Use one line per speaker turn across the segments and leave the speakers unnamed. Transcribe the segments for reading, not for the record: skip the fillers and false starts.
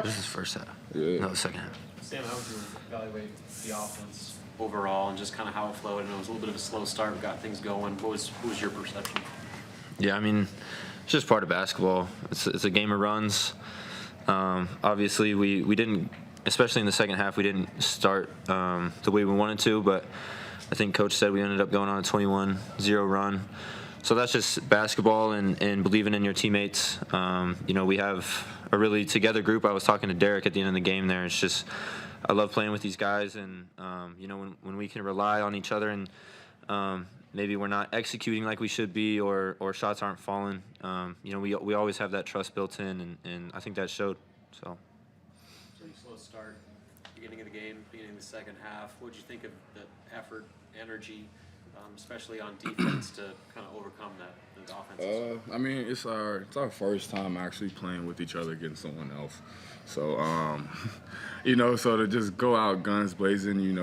This is first half.
Yeah.
No, second half.
Sam, how would you evaluate the offense overall and just kind of how it flowed? I know it was a little bit of a slow start. We got things going. What was your perception?
Yeah, I mean, it's just part of basketball. It's a game of runs. Obviously, we didn't, especially in the second half, we didn't start the way we wanted to, but I think Coach said we ended up going on a 21-0 run. So that's just basketball and believing in your teammates. We have a really together group. I was talking to Derrick at the end of the game there. It's just I love playing with these guys, and when we can rely on each other and maybe we're not executing like we should be or shots aren't falling, we always have that trust built in, and I think that showed. So
Pretty slow start, beginning of the game, beginning of the second half. What did you think of the effort, energy, especially on defense to kind of overcome the offense?
I mean, it's our first time actually playing with each other against someone else. So, so to just go out guns blazing,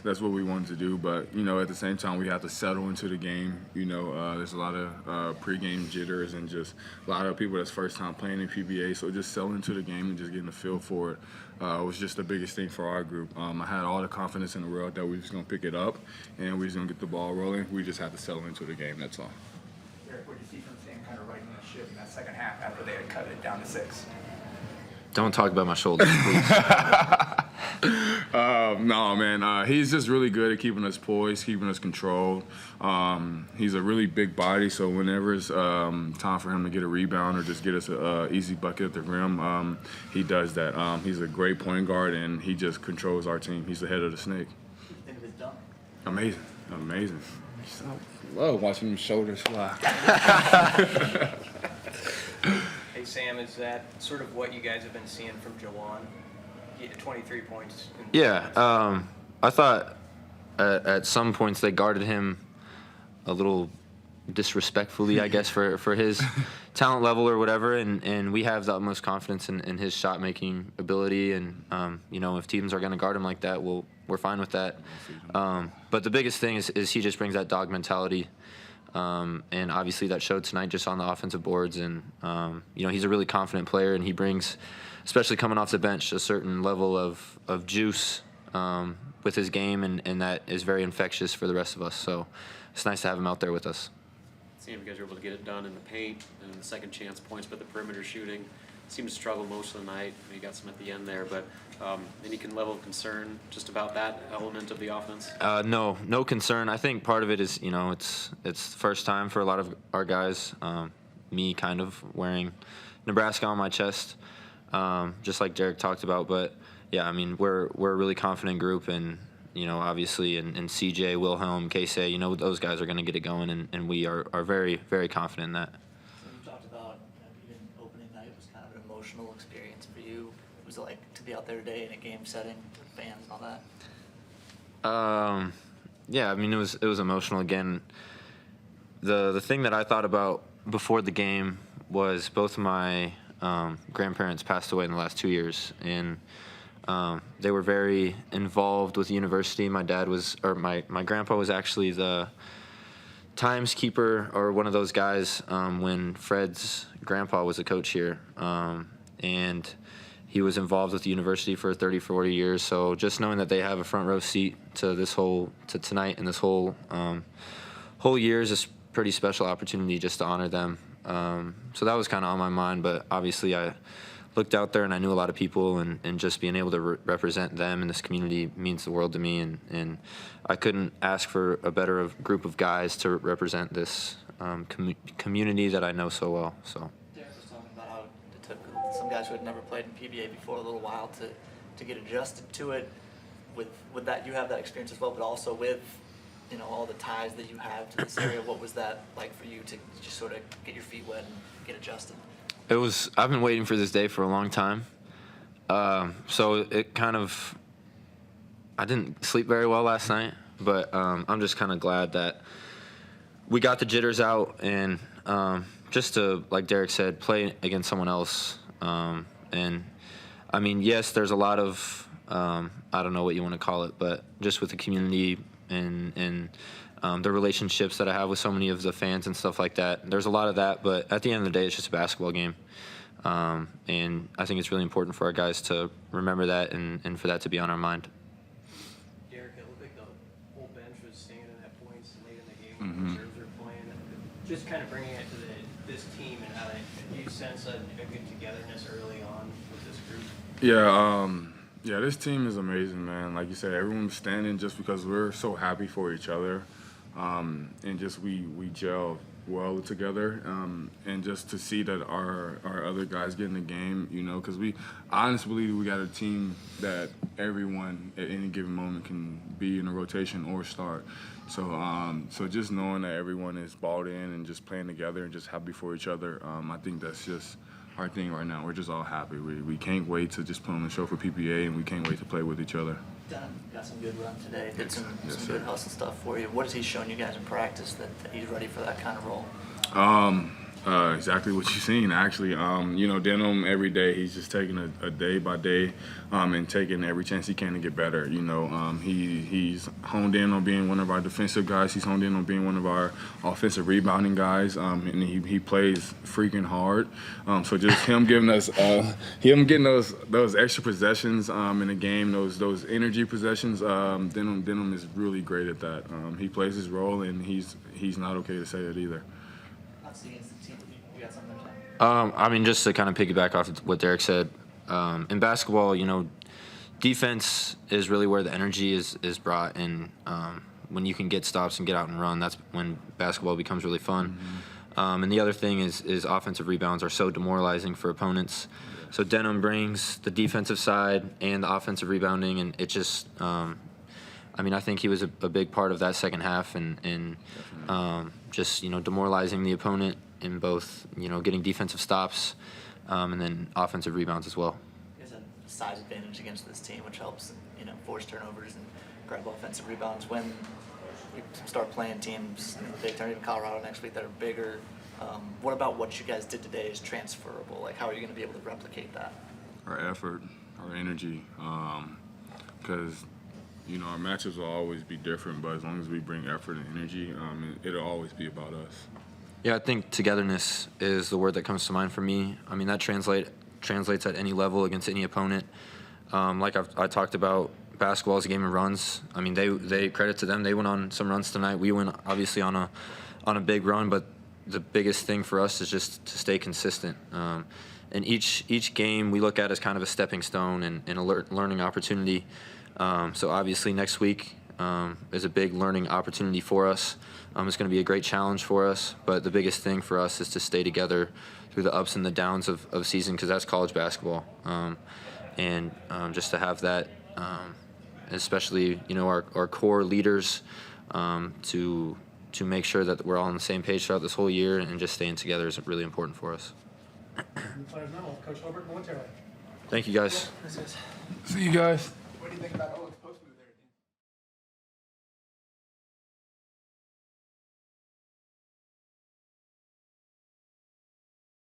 that's what we wanted to do. But, at the same time, we have to settle into the game. There's a lot of pregame jitters and just a lot of people that's first time playing in PBA. So just settling into the game and just getting a feel for it was just the biggest thing for our group. I had all the confidence in the world that we were just going to pick it up and we were just going to get the ball rolling. We just had to settle into the game, that's all.
Derrick, what did you see from Sam kind of righting the ship in that second half after they had cut it down to 6?
don't talk about my shoulders, please.
No, man. He's just really good at keeping us poised, keeping us controlled. He's a really big body, so whenever it's time for him to get a rebound or just get us an easy bucket at the rim, he does that. He's a great point guard, and he just controls our team. He's the head of the snake.
What do you think of his dunk?
Amazing. I love watching him shoulders fly.
Hey, Sam, is that sort of what you guys have been seeing from Jawan? 23 points.
Yeah, I thought at some points they guarded him a little disrespectfully, I guess, for his talent level or whatever, and we have the utmost confidence in his shot-making ability, and, if teams are going to guard him like that, we're fine with that. But the biggest thing is he just brings that dog mentality, and obviously that showed tonight just on the offensive boards, and, he's a really confident player, and he brings, especially coming off the bench, a certain level of juice with his game, and that is very infectious for the rest of us. So it's nice to have him out there with us.
Seeing you guys were able to get it done in the paint and in the second chance points, but the perimeter shooting seemed to struggle most of the night. You got some at the end there, but any level of concern just about that element of the offense?
No concern. I think part of it is, it's the first time for a lot of our guys. Me kind of wearing Nebraska on my chest, just like Derrick talked about. But yeah, I mean, we're a really confident group, and obviously, and CJ, Wilhelm, Casey, those guys are going to get it going, and we are very, very confident in that.
So you talked about even opening night was kind of an emotional experience for you. What was it like to be out there today in a game setting with fans and all that?
Yeah, I mean, it was emotional again. The thing that I thought about before the game was both of my grandparents passed away in the last 2 years, and they were very involved with the university. My grandpa was actually the timeskeeper, or one of those guys, when Fred's grandpa was a coach here. And he was involved with the university for 30, 40 years. So just knowing that they have a front row seat to to tonight and this whole year is a pretty special opportunity just to honor them. So that was kind of on my mind, but obviously I looked out there and I knew a lot of people, and just being able to represent them in this community means the world to me, and I couldn't ask for a better group of guys to represent this community that I know so well. So
Derrick was talking about how it took some guys who had never played in PBA before a little while to get adjusted to it. With that, you have that experience as well, but also with all the ties that you have to this area. What was that like for you to just sort of get your feet wet and get adjusted?
I've been waiting for this day for a long time. So it I didn't sleep very well last night, but I'm just kind of glad that we got the jitters out, and just to, like Derrick said, play against someone else. And I mean, yes, there's a lot of, I don't know what you want to call it, but just with the community and the relationships that I have with so many of the fans and stuff like that. There's a lot of that, but at the end of the day, it's just a basketball game. And I think it's really important for our guys to remember that and for that to be on our mind.
Derrick, it looked like the whole bench was staying in that points late in the game when the reserves were playing. Just kind of bringing it to this team and how do you sense a good togetherness early on with this group?
Yeah, this team is amazing, man. Like you said, everyone's standing just because we're so happy for each other, and just we gel well together, and just to see that our other guys get in the game, because I honestly believe we got a team that everyone at any given moment can be in a rotation or start. So just knowing that everyone is balled in and just playing together and just happy for each other, I think that's just our thing right now. We're just all happy. We can't wait to just put on the show for PPA, and we can't wait to play with each other.
Got some good run today. Did some good hustle stuff for you. What has he shown you guys in practice that he's ready for that kind of role?
Exactly what you've seen, actually. Denham, every day, he's just taking a day by day and taking every chance he can to get better. He's honed in on being one of our defensive guys. He's honed in on being one of our offensive rebounding guys, and he plays freaking hard. So just him getting those extra possessions in the game, those energy possessions, Denham is really great at that. He plays his role, and he's not okay to say it either.
Just to kind of piggyback off of what Derrick said, in basketball, defense is really where the energy is brought, and when you can get stops and get out and run, that's when basketball becomes really fun. And the other thing is offensive rebounds are so demoralizing for opponents. So Denham brings the defensive side and the offensive rebounding, and it just, I think he was a big part of that second half, and just demoralizing the opponent in both getting defensive stops and then offensive rebounds as well.
He has a size advantage against this team, which helps force turnovers and grab offensive rebounds. When we start playing teams in the Big Ten, even Colorado next week, that are bigger, what about what you guys did today is transferable? Like, how are you going to be able to replicate that?
Our effort, our energy, because our matches will always be different, but as long as we bring effort and energy, it'll always be about us.
Yeah, I think togetherness is the word that comes to mind for me. That translates at any level against any opponent. Like I talked about, basketball is a game of runs. They credit to them. They went on some runs tonight. We went obviously on a big run, but the biggest thing for us is just to stay consistent. And each game we look at as kind of a stepping stone and a learning opportunity. So obviously next week is a big learning opportunity for us. It's going to be a great challenge for us, but the biggest thing for us is to stay together through the ups and the downs of season, because that's college basketball. And just to have that, especially our core leaders, to make sure that we're all on the same page throughout this whole year and just staying together is really important for us.
Players now, Coach Hilbert momentarily.
Thank you, guys.
See you guys.
What do you think about